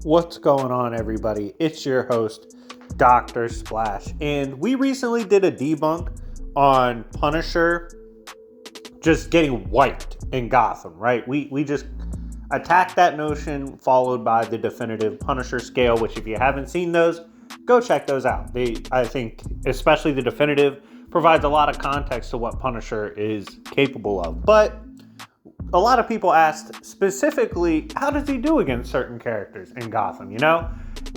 What's going on, everybody? It's your host, Dr. Splash, and we recently did a debunk on Punisher just getting wiped in Gotham, right? We just attacked that notion, followed by the definitive Punisher scale, which if you haven't seen those, go check those out. I think, especially the definitive, provides a lot of context to what Punisher is capable of. But a lot of people asked specifically, how does he do against certain characters in Gotham? You know,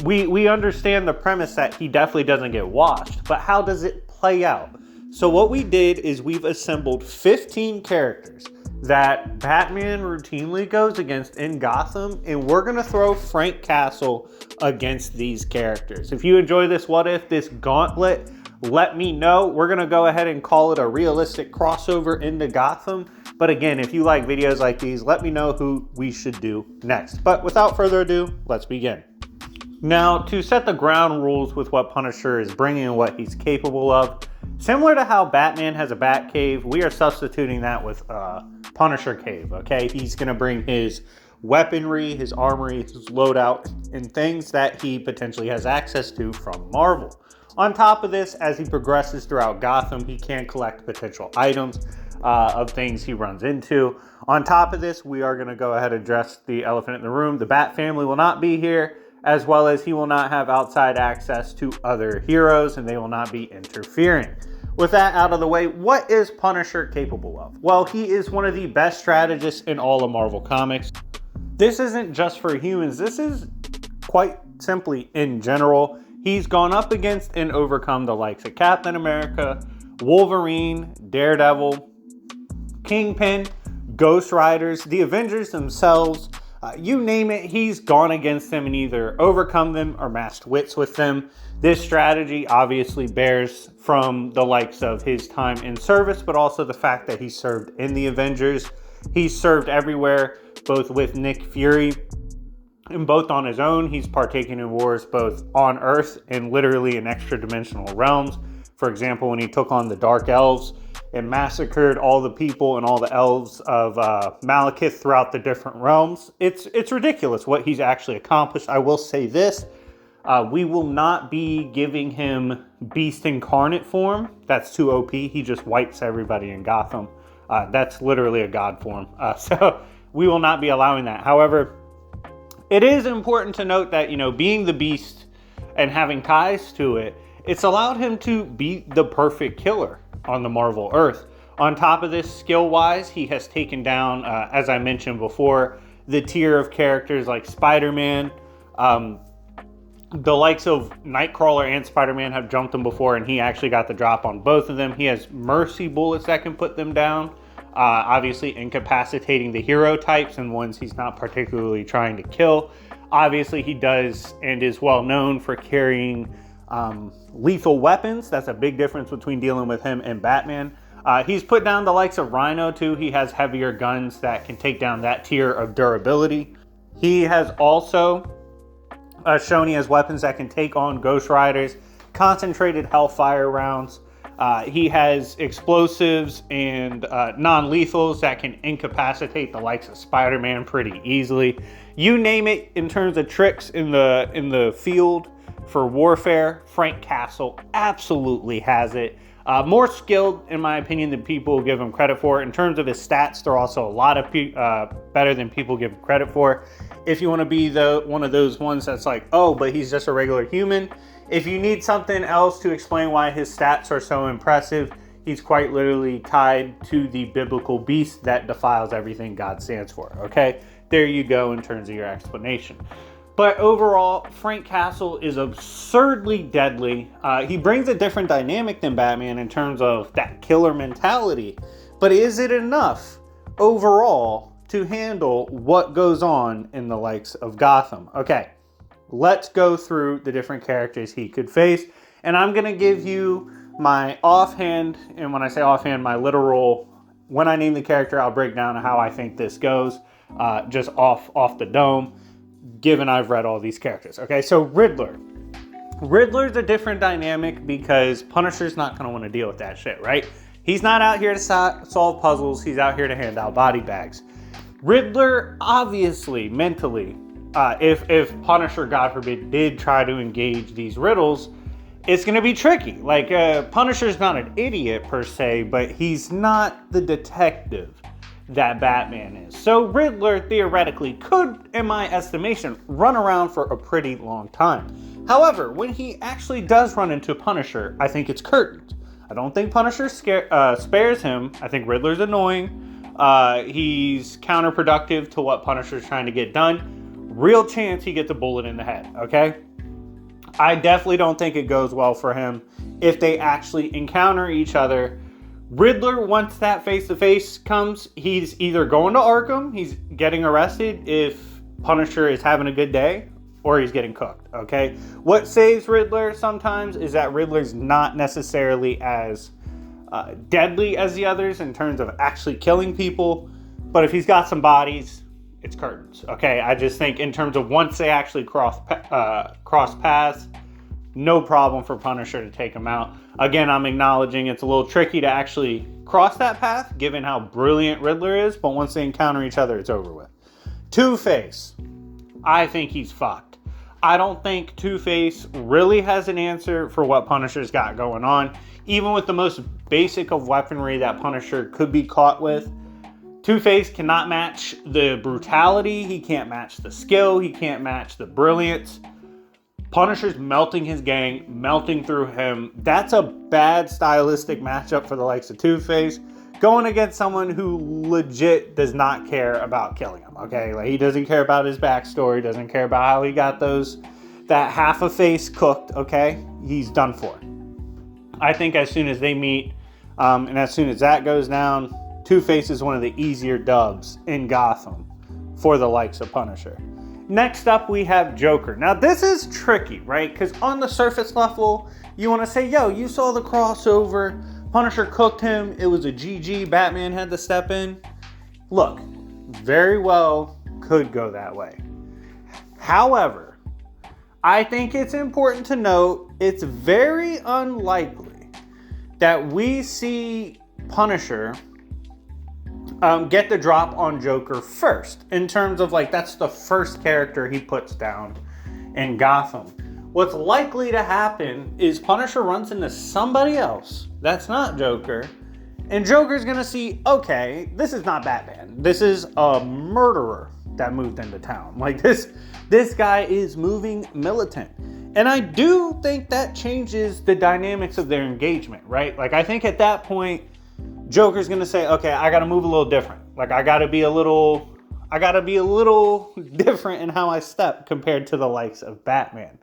we understand the premise that he definitely doesn't get washed, but how does it play out? So what we did is we've assembled 15 characters that Batman routinely goes against in Gotham, and we're going to throw Frank Castle against these characters. If you enjoy this what if, this gauntlet, let me know. We're going to go ahead and call it a realistic crossover into Gotham. But again, if you like videos like these, let me know who we should do next. But without further ado, let's begin. Now, to set the ground rules with what Punisher is bringing and what he's capable of, similar to how Batman has a Bat Cave, we are substituting that with Punisher Cave, okay? He's going to bring his weaponry, his armory, his loadout, and things that he potentially has access to from Marvel. On top of this, as he progresses throughout Gotham, he can collect potential items of things he runs into. On top of this, we are going to go ahead and address the elephant in the room. The Bat family will not be here, as well as he will not have outside access to other heroes, and they will not be interfering. With that out of the way, what is Punisher capable of? Well, he is one of the best strategists in all of Marvel Comics. This isn't just for humans. This is quite simply in general. He's gone up against and overcome the likes of Captain America, Wolverine, Daredevil, Kingpin, Ghost Riders, the Avengers themselves, you name it, he's gone against them and either overcome them or matched wits with them. This strategy obviously bears from the likes of his time in service, but also the fact that he served in the Avengers. He's served everywhere, both with Nick Fury and both on his own. He's partaken in wars both on Earth and literally in extra-dimensional realms. For example, when he took on the Dark Elves and massacred all the people and all the elves of Malekith throughout the different realms. It's ridiculous what he's actually accomplished. I will say this, we will not be giving him Beast Incarnate form. That's too OP. He just wipes everybody in Gotham. That's literally a god form. So we will not be allowing that. However, it is important to note that, you know, being the Beast and having ties to it, it's allowed him to be the perfect killer on the Marvel Earth. On top of this, skill-wise, he has taken down, as I mentioned before, the tier of characters like Spider-Man. The likes of Nightcrawler and Spider-Man have jumped him before, and he actually got the drop on both of them. He has mercy bullets that can put them down, obviously incapacitating the hero types and ones he's not particularly trying to kill. Obviously, he does and is well known for carrying lethal weapons. That's a big difference between dealing with him and Batman. He's put down the likes of Rhino too. He has heavier guns that can take down that tier of durability. He has also shown he has weapons that can take on Ghost Riders, concentrated Hellfire rounds. He has explosives and non-lethals that can incapacitate the likes of Spider-Man pretty easily. You name it, in terms of tricks in the field for warfare, Frank Castle absolutely has it. More skilled, in my opinion, than people give him credit for. In terms of his stats, they're also a lot of better than people give him credit for. If you want to be one of those ones that's like, oh, but he's just a regular human. If you need something else to explain why his stats are so impressive, he's quite literally tied to the biblical beast that defiles everything God stands for, okay? There you go in terms of your explanation. But overall, Frank Castle is absurdly deadly. He brings a different dynamic than Batman in terms of that killer mentality. But is it enough overall to handle what goes on in the likes of Gotham? Okay, let's go through the different characters he could face. And I'm going to give you my offhand, and when I say offhand, my literal, when I name the character, I'll break down how I think this goes, just off the dome, given I've read all these characters. Okay, so Riddler. Riddler's a different dynamic because Punisher's not going to want to deal with that shit, right? He's not out here to solve puzzles. He's out here to hand out body bags. Riddler, obviously, mentally, if Punisher, God forbid, did try to engage these riddles, it's going to be tricky. Like, Punisher's not an idiot per se, but he's not the detective that Batman is. So Riddler theoretically could, in my estimation, run around for a pretty long time. However, when he actually does run into Punisher, I think it's curtains. I don't think Punisher spares him. I think Riddler's annoying. He's counterproductive to what Punisher's trying to get done. Real chance he gets a bullet in the head, okay? I definitely don't think it goes well for him if they actually encounter each other. Riddler, once that face-to-face comes, he's either going to Arkham, he's getting arrested if Punisher is having a good day, or he's getting cooked, okay? What saves Riddler sometimes is that Riddler's not necessarily as deadly as the others in terms of actually killing people, but if he's got some bodies, it's curtains, okay? I just think in terms of once they actually cross paths, no problem for Punisher to take him out. Again, I'm acknowledging it's a little tricky to actually cross that path, given how brilliant Riddler is, but once they encounter each other, it's over with. Two-Face, I think he's fucked. I don't think Two-Face really has an answer for what Punisher's got going on. Even with the most basic of weaponry that Punisher could be caught with, Two-Face cannot match the brutality, he can't match the skill, he can't match the brilliance. Punisher's melting his gang, melting through him. That's a bad stylistic matchup for the likes of Two-Face. Going against someone who legit does not care about killing him, okay? Like, he doesn't care about his backstory, doesn't care about how he got that half a face cooked, okay? He's done for. I think as soon as they meet, and as soon as that goes down, Two-Face is one of the easier dubs in Gotham for the likes of Punisher. Next up, we have Joker. Now, this is tricky, right? Because on the surface level, you want to say, yo, you saw the crossover. Punisher cooked him. It was a GG. Batman had to step in. Look, very well could go that way. However, I think it's important to note it's very unlikely that we see Punisher get the drop on Joker first, in terms of like that's the first character he puts down in Gotham. What's likely to happen is Punisher runs into somebody else that's not Joker, and Joker's gonna see, okay, this is not Batman. This is a murderer that moved into town. Like this guy is moving militant. And I do think that changes the dynamics of their engagement, right? Like I think at that point, Joker's gonna say, okay, I gotta move a little different. Like I gotta be a little different in how I step compared to the likes of Batman.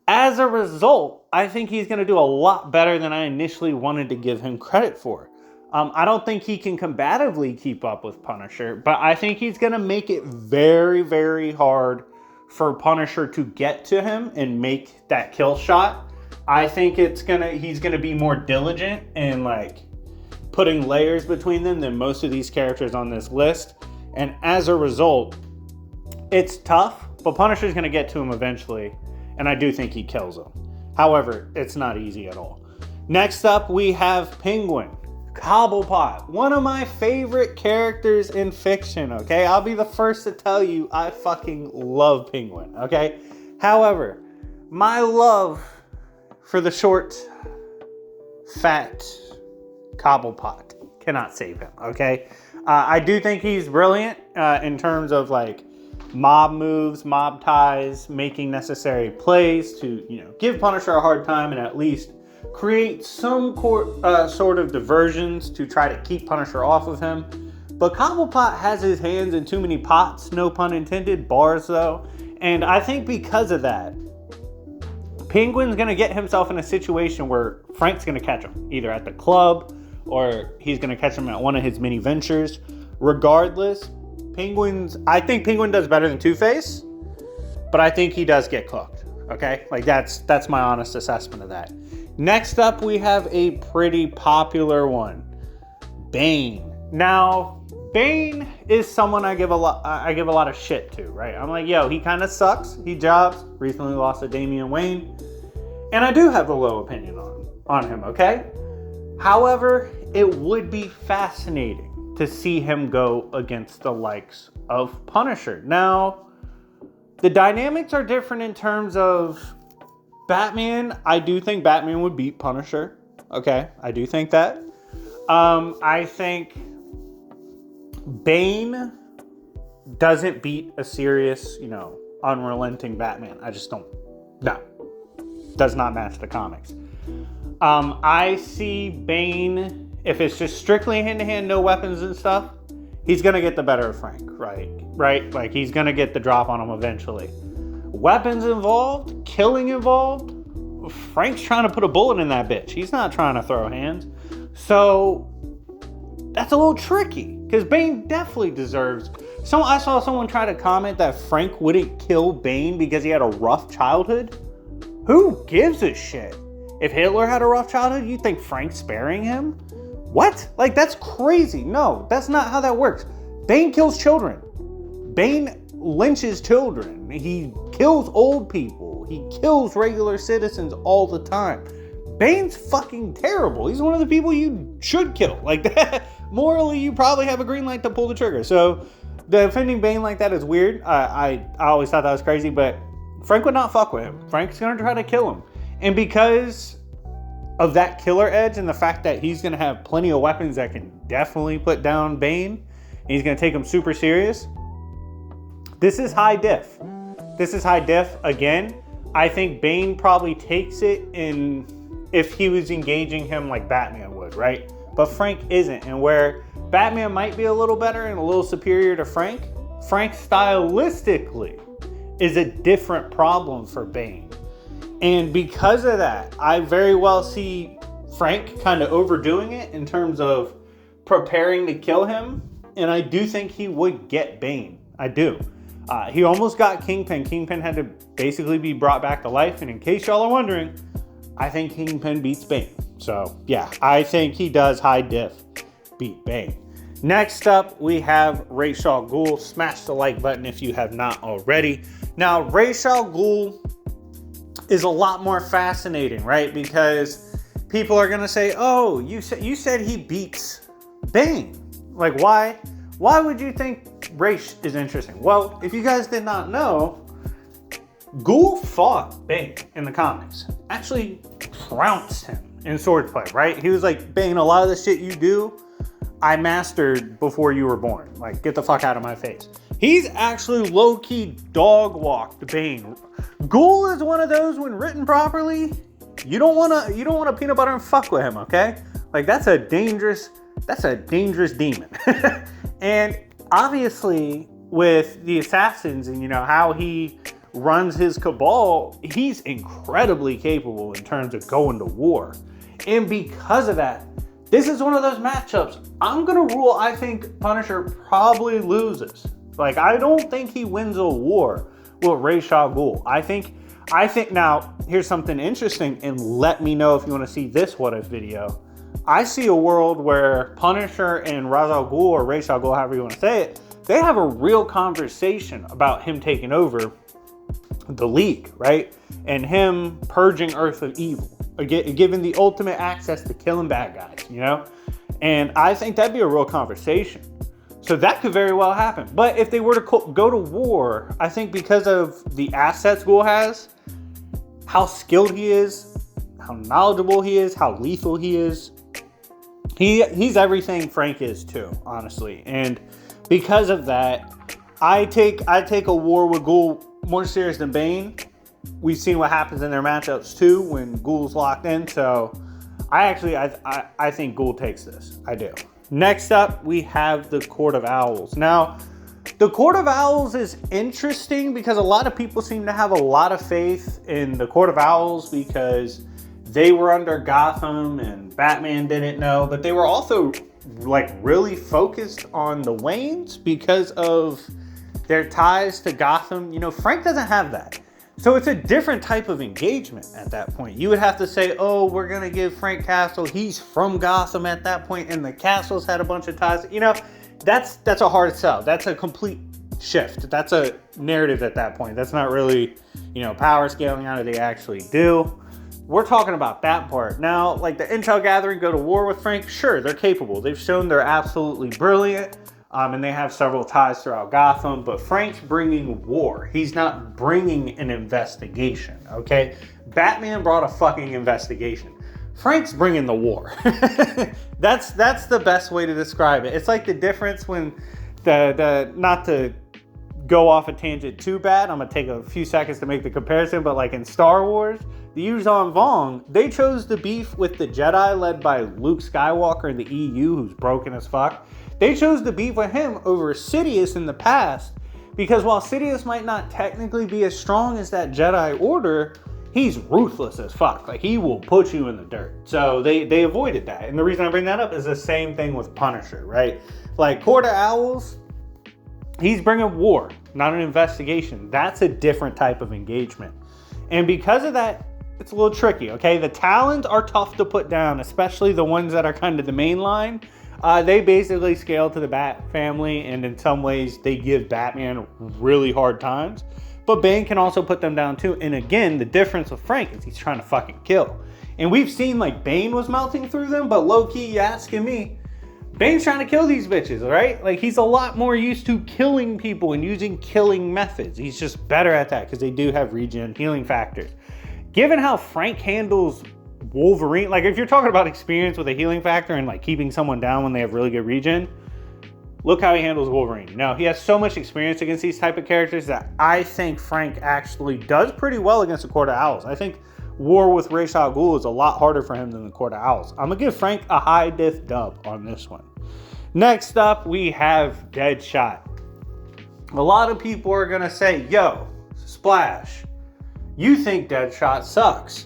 As a result, I think he's gonna do a lot better than I initially wanted to give him credit for. I don't think he can combatively keep up with Punisher, but I think he's gonna make it very, very hard for Punisher to get to him and make that kill shot. I think he's gonna be more diligent and like putting layers between them than most of these characters on this list. And as a result, it's tough, but Punisher's going to get to him eventually, and I do think he kills him. However, it's not easy at all. Next up, we have Penguin. Cobblepot, one of my favorite characters in fiction, okay? I'll be the first to tell you I fucking love Penguin, okay? However, my love for the short, fat Cobblepot cannot save him, okay? I do think he's brilliant in terms of like mob moves, mob ties, making necessary plays to, give Punisher a hard time and at least create some sort of diversions to try to keep Punisher off of him. But Cobblepot has his hands in too many pots, no pun intended, bars though. And I think because of that, Penguin's gonna get himself in a situation where Frank's gonna catch him, either at the club or he's gonna catch him at one of his many ventures. Regardless, I think Penguin does better than Two-Face, but I think he does get cooked, okay? Like that's my honest assessment of that. Next up, we have a pretty popular one, Bane. Now, Bane is someone I give a lot of shit to, right? I'm like, yo, he kind of sucks. He jobs, recently lost to Damian Wayne, and I do have a low opinion on him, okay? However, it would be fascinating to see him go against the likes of Punisher. Now, The dynamics are different in terms of Batman. I do think Batman would beat Punisher. Okay, I do think that. I think Bane doesn't beat a serious, unrelenting Batman. I just don't. No. Does not match the comics. I see Bane, if it's just strictly hand-to-hand, no weapons and stuff, he's going to get the better of Frank, right? Like, he's going to get the drop on him eventually. Weapons involved, killing involved, Frank's trying to put a bullet in that bitch. He's not trying to throw hands. So, that's a little tricky, because Bane definitely deserves... I saw someone try to comment that Frank wouldn't kill Bane because he had a rough childhood. Who gives a shit? If Hitler had a rough childhood, you think Frank's sparing him? What? Like, that's crazy. No, that's not how that works. Bane kills children. Bane lynches children. He kills old people. He kills regular citizens all the time. Bane's fucking terrible. He's one of the people you should kill. Like, that. Morally, you probably have a green light to pull the trigger. So, defending Bane like that is weird. I always thought that was crazy, but Frank would not fuck with him. Frank's going to try to kill him. And because of that killer edge and the fact that he's going to have plenty of weapons that can definitely put down Bane, and he's going to take him super serious, this is high diff. This is high diff. Again, I think Bane probably takes it if he was engaging him like Batman would, right? But Frank isn't. And where Batman might be a little better and a little superior to Frank stylistically is a different problem for Bane. And because of that, I very well see Frank kind of overdoing it in terms of preparing to kill him. And I do think he would get Bane. I do. He almost got Kingpin. Kingpin had to basically be brought back to life. And in case y'all are wondering, I think Kingpin beats Bane. So yeah, I think he does high diff beat Bane. Next up, we have Ra's al Ghul. Smash the like button if you have not already. Now, Ra's al Ghul is a lot more fascinating, right? Because people are gonna say, "Oh, you said he beats Bane. Like, why would you think Ra's is interesting?" Well, if you guys did not know, Ghul fought Bane in the comics. Actually, trounced him in swordplay, right? He was like, "Bane, a lot of the shit you do, I mastered before you were born. Like, get the fuck out of my face." He's actually low-key dog-walked Bane. Ghul is one of those, when written properly, you don't wanna peanut butter and fuck with him, okay? Like, that's a dangerous demon. And obviously, with the assassins and how he runs his cabal, he's incredibly capable in terms of going to war. And because of that, this is one of those matchups. I'm going to rule, I think Punisher probably loses. Like, I don't think he wins a war with Ra's al Ghul. I think now, here's something interesting, and let me know if you want to see this what if video. I see a world where Punisher and Ra's al Ghul, or Ra's al Ghul, however you want to say it, they have a real conversation about him taking over the League, right? And him purging Earth of evil, giving the ultimate access to killing bad guys, And I think that'd be a real conversation. So that could very well happen. But if they were to go to war, I think because of the assets Ghul has, how skilled he is, how knowledgeable he is, how lethal he is, he's everything Frank is too, honestly. And because of that, I take a war with Ghul more serious than Bane. We've seen what happens in their matchups too when Ghul's locked in. So I think Ghul takes this. I do. Next up, we have the Court of Owls. Now, the Court of Owls is interesting because a lot of people seem to have a lot of faith in the Court of Owls because they were under Gotham and Batman didn't know, but they were also like really focused on the Waynes because of their ties to Gotham. Frank doesn't have that. So it's a different type of engagement at that point. You would have to say, oh, we're going to give Frank Castle, he's from Gotham at that point, and the Castles had a bunch of ties. That's a hard sell. That's a complete shift. That's a narrative at that point. That's not really, power scaling how do they actually do. We're talking about that part. Now, like the intel gathering, go to war with Frank, sure, they're capable. They've shown they're absolutely brilliant. And they have several ties throughout Gotham, but Frank's bringing war. He's not bringing an investigation, okay? Batman brought a fucking investigation. Frank's bringing the war. That's the best way to describe it. It's like the difference when not to go off a tangent too bad, I'm gonna take a few seconds to make the comparison, but like in Star Wars, the Yuuzhan Vong, they chose to beef with the Jedi led by Luke Skywalker in the EU, who's broken as fuck. They chose to beef with him over Sidious in the past, because while Sidious might not technically be as strong as that Jedi Order, he's ruthless as fuck. Like, he will put you in the dirt. So they avoided that. And the reason I bring that up is the same thing with Punisher, right? Like, Court of Owls, he's bringing war, not an investigation. That's a different type of engagement. And because of that, it's a little tricky, okay? The Talons are tough to put down, especially the ones that are kind of the main line. They basically scale to the Bat family, and in some ways, they give Batman really hard times. But Bane can also put them down too. And again, the difference with Frank is he's trying to fucking kill. And we've seen like Bane was melting through them, but low-key, you asking me, Bane's trying to kill these bitches, right? Like, he's a lot more used to killing people and using killing methods. He's just better at that because they do have regen healing factors. Given how Frank handles Wolverine, like if you're talking about experience with a healing factor and like keeping someone down when they have really good regen, look how he handles Wolverine. Now, he has so much experience against these type of characters that I think Frank actually does pretty well against the Court of Owls. I think war with Ra's al Ghul is a lot harder for him than the Court of Owls. I'm going to give Frank a high diff dub on this one. Next up, we have Deadshot. A lot of people are going to say, yo, Splash, you think Deadshot sucks.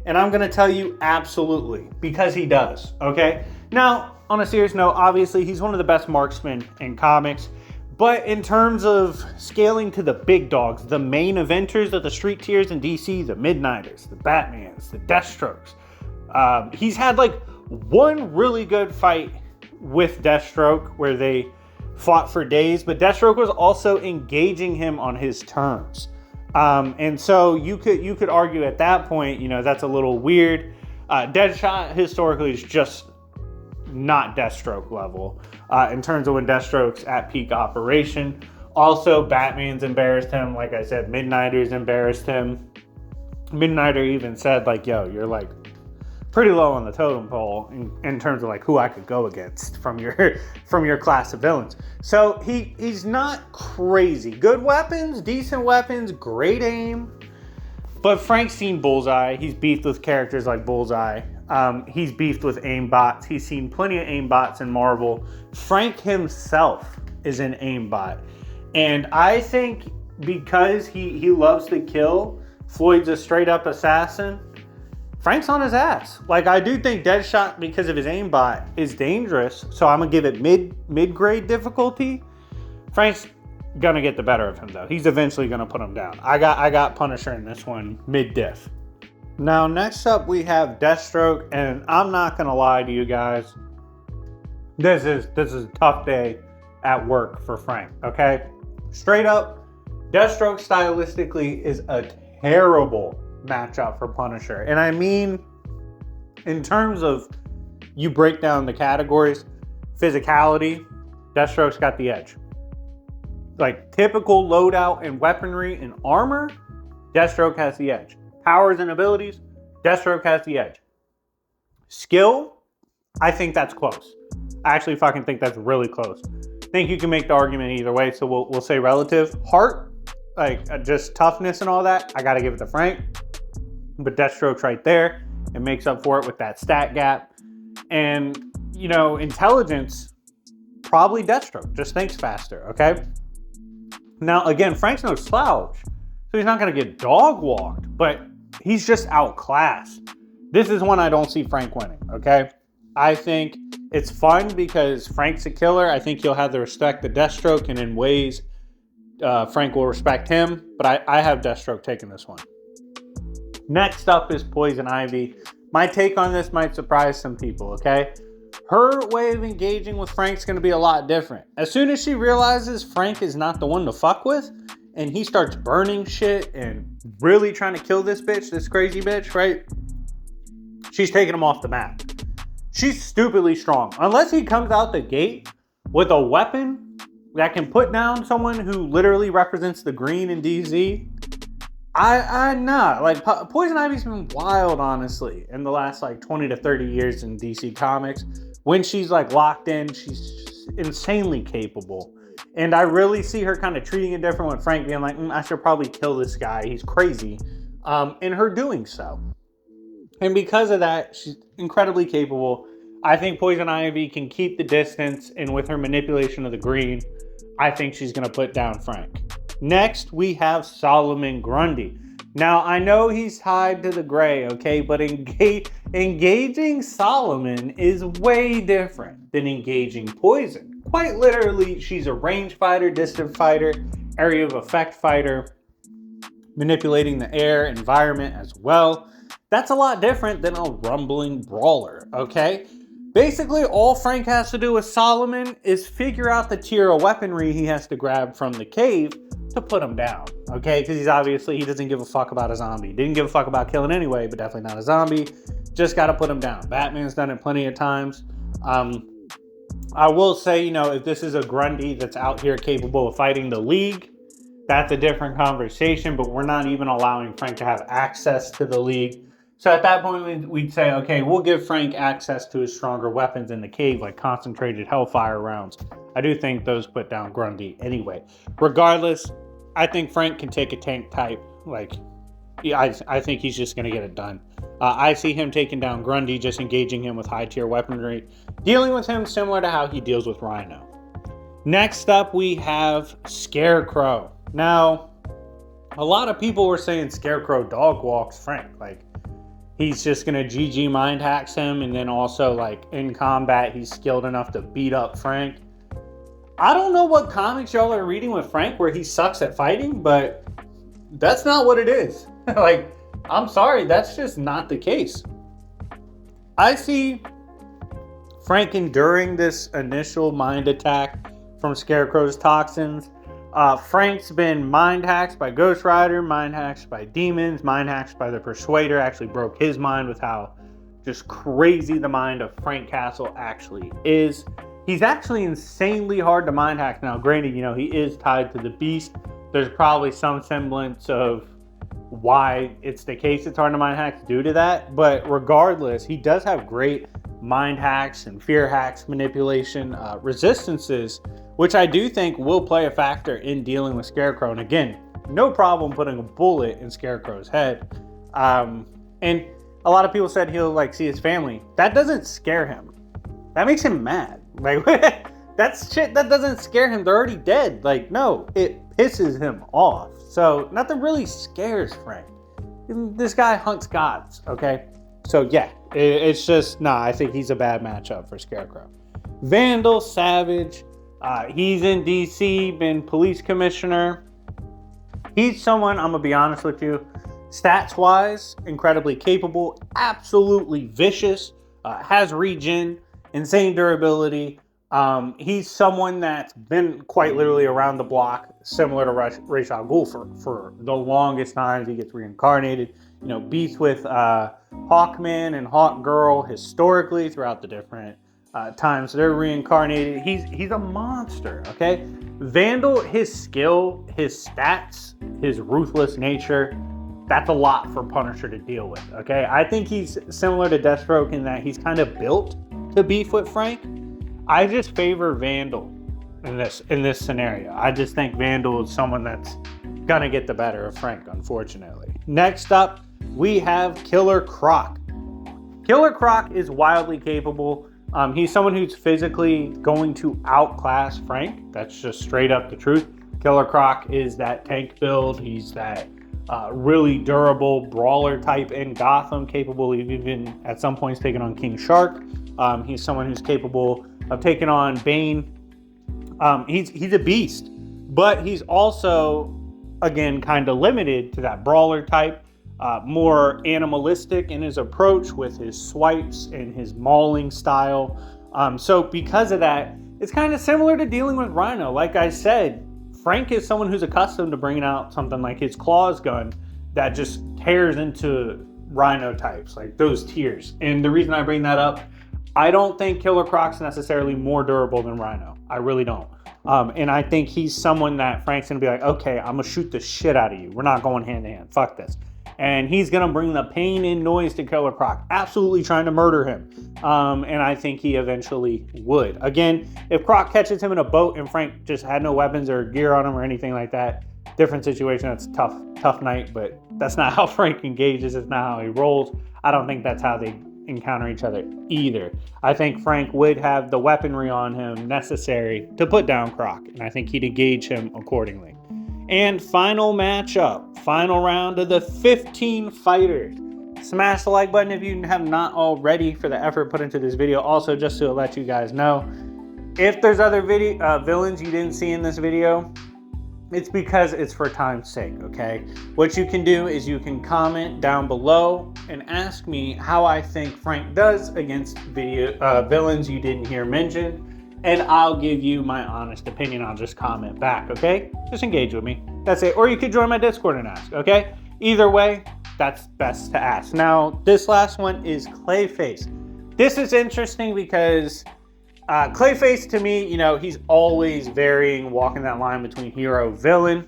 And I'm going to tell you absolutely, because he does, okay? Now, on a serious note, obviously, he's one of the best marksmen in comics. But in terms of scaling to the big dogs, the main eventers of the street tiers in DC, the Midnighters, the Batmans, the Deathstrokes, he's had like one really good fight with Deathstroke where they fought for days, but Deathstroke was also engaging him on his terms. And so you could argue at that point, you know, that's a little weird. Deadshot historically is just not Deathstroke level in terms of when Deathstroke's at peak operation. Also, Batman's embarrassed him. Like I said, Midnighters embarrassed him. Midnighter even said, like, yo, you're like pretty low on the totem pole in terms of like who I could go against from your class of villains. So he's not crazy. Good weapons, decent weapons, great aim. But Frank's seen Bullseye. He's beefed with characters like Bullseye. He's beefed with aimbots. He's seen plenty of aimbots in Marvel. Frank himself is an aimbot. And I think because he loves to kill, Floyd's a straight up assassin, Frank's on his ass. Like, I do think Deadshot, because of his aimbot, is dangerous. So I'm gonna give it mid-grade difficulty. Frank's gonna get the better of him though. He's eventually gonna put him down. I got Punisher in this one, mid-diff. Now, next up we have Deathstroke, and I'm not gonna lie to you guys. This is a tough day at work for Frank, okay? Straight up, Deathstroke stylistically is a terrible matchup for Punisher. And I mean, in terms of you break down the categories, physicality, Deathstroke's got the edge. Like typical loadout and weaponry and armor, Deathstroke has the edge. Powers and abilities, Deathstroke has the edge. Skill, I think that's close. I actually fucking think that's really close. I think you can make the argument either way, so we'll say relative. Heart, like just toughness and all that, I gotta give it to Frank. But Deathstroke's right there. It makes up for it with that stat gap. And, you know, intelligence, probably Deathstroke. Just thinks faster, okay? Now, again, Frank's no slouch, so he's not going to get dog walked, but he's just outclassed. This is one I don't see Frank winning, okay? I think it's fun because Frank's a killer. I think he'll have the respect of Deathstroke, and in ways, Frank will respect him. But I have Deathstroke taking this one. Next up is Poison Ivy. My take on this might surprise some people, okay? Her way of engaging with Frank's going to be a lot different. As soon as she realizes Frank is not the one to fuck with, and he starts burning shit and really trying to kill this bitch, this crazy bitch, right? She's taking him off the map. She's stupidly strong. Unless he comes out the gate with a weapon that can put down someone who literally represents the green in DZ. Like Poison Ivy's been wild, honestly, in the last like 20 to 30 years in DC Comics. When she's like locked in, she's insanely capable. And I really see her kind of treating it different with Frank being like, I should probably kill this guy. He's crazy. And her doing so. And because of that, she's incredibly capable. I think Poison Ivy can keep the distance, and with her manipulation of the green, I think she's going to put down Frank. Next, we have Solomon Grundy. Now, I know he's tied to the gray, okay? But engaging Solomon is way different than engaging Poison. Quite literally, she's a range fighter, distant fighter, area of effect fighter, manipulating the air, environment as well. That's a lot different than a rumbling brawler, okay? Basically, all Frank has to do with Solomon is figure out the tier of weaponry he has to grab from the cave to put him down, okay? Because he doesn't give a fuck about a zombie. Didn't give a fuck about killing anyway, but definitely not a zombie. Just got to put him down. Batman's done it plenty of times. I will say, if this is a Grundy that's out here capable of fighting the League, that's a different conversation, but we're not even allowing Frank to have access to the League. So at that point, we'd say, okay, we'll give Frank access to his stronger weapons in the cave, like concentrated Hellfire rounds. I do think those put down Grundy anyway. Regardless, I think Frank can take a tank type. I think he's just going to get it done. I see him taking down Grundy, just engaging him with high tier weaponry, dealing with him similar to how he deals with Rhino. Next up, we have Scarecrow. Now, a lot of people were saying Scarecrow dog walks Frank. He's just going to GG mind hacks him, and then also, in combat, he's skilled enough to beat up Frank. I don't know what comics y'all are reading with Frank where he sucks at fighting, but that's not what it is. I'm sorry, that's just not the case. I see Frank enduring this initial mind attack from Scarecrow's toxins. Frank's been mind hacked by Ghost Rider, mind hacked by demons, mind hacked by the Persuader. Actually broke his mind with how just crazy the mind of Frank Castle actually is. He's actually insanely hard to mind hack. Now, granted, he is tied to the Beast. There's probably some semblance of why it's the case it's hard to mind hack due to that. But regardless, he does have great mind hacks and fear hacks, manipulation, resistances, which I do think will play a factor in dealing with Scarecrow. And again, no problem putting a bullet in Scarecrow's head. And a lot of people said he'll see his family. That doesn't scare him. That makes him mad. That's shit that doesn't scare him. They're already dead. No, it pisses him off. So nothing really scares Frank. This guy hunts gods, okay? So yeah, it's just, I think he's a bad matchup for Scarecrow. Vandal Savage. He's in DC, been police commissioner. He's someone, I'm going to be honest with you, stats-wise, incredibly capable, absolutely vicious, has regen, insane durability. He's someone that's been quite literally around the block, similar to Ra's al Ghul for the longest times. He gets reincarnated, beats with Hawkman and Hawkgirl historically throughout the different times they're reincarnated. He's a monster, okay? Vandal, his skill, his stats, his ruthless nature, that's a lot for Punisher to deal with, okay? I think he's similar to Deathstroke in that he's kind of built to beef with Frank. I just favor Vandal in this scenario. I just think Vandal is someone that's gonna get the better of Frank, unfortunately. Next up, we have Killer Croc. Killer Croc is wildly capable. He's someone who's physically going to outclass Frank. That's just straight up the truth. Killer Croc is that tank build. He's that really durable brawler type in Gotham, capable of even at some points taking on King Shark. He's someone who's capable of taking on Bane. He's a beast, but he's also, again, kind of limited to that brawler type. More animalistic in his approach with his swipes and his mauling style. So because of that, it's kind of similar to dealing with Rhino. Like I said, Frank is someone who's accustomed to bringing out something like his Claws gun that just tears into Rhino types, like those tiers. And the reason I bring that up, I don't think Killer Croc's necessarily more durable than Rhino. I really don't. And I think he's someone that Frank's going to be like, okay, I'm going to shoot the shit out of you. We're not going hand to hand. Fuck this. And he's going to bring the pain and noise to Killer Croc, absolutely trying to murder him. And I think he eventually would. Again, if Croc catches him in a boat and Frank just had no weapons or gear on him or anything like that, different situation. That's a tough night, but that's not how Frank engages. It's not how he rolls. I don't think that's how they encounter each other either. I think Frank would have the weaponry on him necessary to put down Croc, and I think he'd engage him accordingly. And final matchup, final round of the 15 fighters. Smash the like button if you have not already for the effort put into this video. Also, just to let you guys know, if there's other villains you didn't see in this video, it's because it's for time's sake, okay? What you can do is you can comment down below and ask me how I think Frank does against villains you didn't hear mentioned, and I'll give you my honest opinion. I'll just comment back, okay? Just engage with me. That's it. Or you could join my Discord and ask, okay? Either way, that's best to ask. Now, this last one is Clayface. This is interesting because Clayface, to me, you know, he's always varying, walking that line between hero, villain.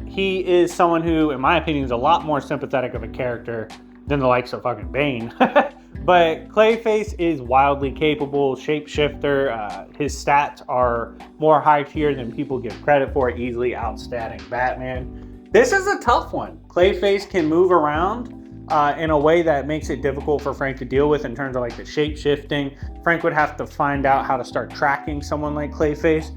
He is someone who, in my opinion, is a lot more sympathetic of a character than the likes of fucking Bane. But Clayface is wildly capable, shapeshifter. His stats are more high tier than people give credit for, easily outstatting Batman. This is a tough one. Clayface can move around in a way that makes it difficult for Frank to deal with in terms of like the shape-shifting. Frank would have to find out how to start tracking someone like Clayface.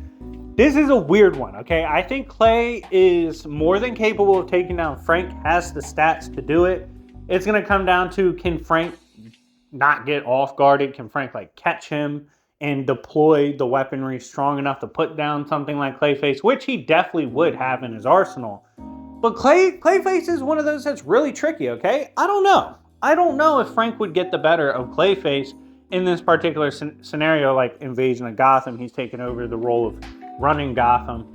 This is a weird one, okay? I think Clay is more than capable of taking down Frank, has the stats to do it. It's gonna come down to, can Frank not get off guarded? Can Frank like catch him and deploy the weaponry strong enough to put down something like Clayface, which he definitely would have in his arsenal. But Clayface is one of those that's really tricky, okay? I don't know. I don't know if Frank would get the better of Clayface in this particular scenario, like Invasion of Gotham. He's taken over the role of running Gotham.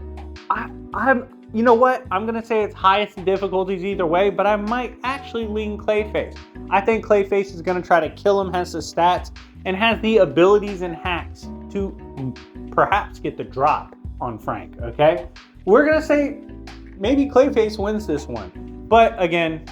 You know what? I'm going to say it's highest difficulties either way, but I might actually lean Clayface. I think Clayface is going to try to kill him, has the stats, and has the abilities and hacks to perhaps get the drop on Frank, okay? We're going to say maybe Clayface wins this one. But again,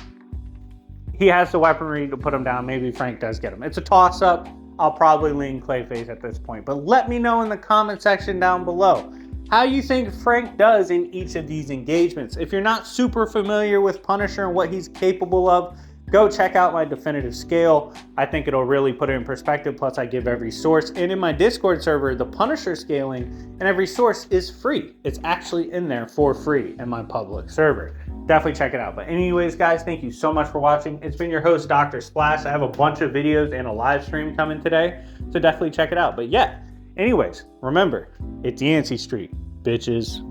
he has the weaponry to put him down. Maybe Frank does get him. It's a toss-up. I'll probably lean Clayface at this point. But let me know in the comment section down below how you think Frank does in each of these engagements. If you're not super familiar with Punisher and what he's capable of, go check out my definitive scale. I think it'll really put it in perspective. Plus, I give every source. And in my Discord server, the Punisher scaling and every source is free. It's actually in there for free in my public server. Definitely check it out. But anyways, guys, thank you so much for watching. It's been your host, Dr. Splash. I have a bunch of videos and a live stream coming today, so definitely check it out. But yeah, anyways, remember, it's Yancey Street, bitches.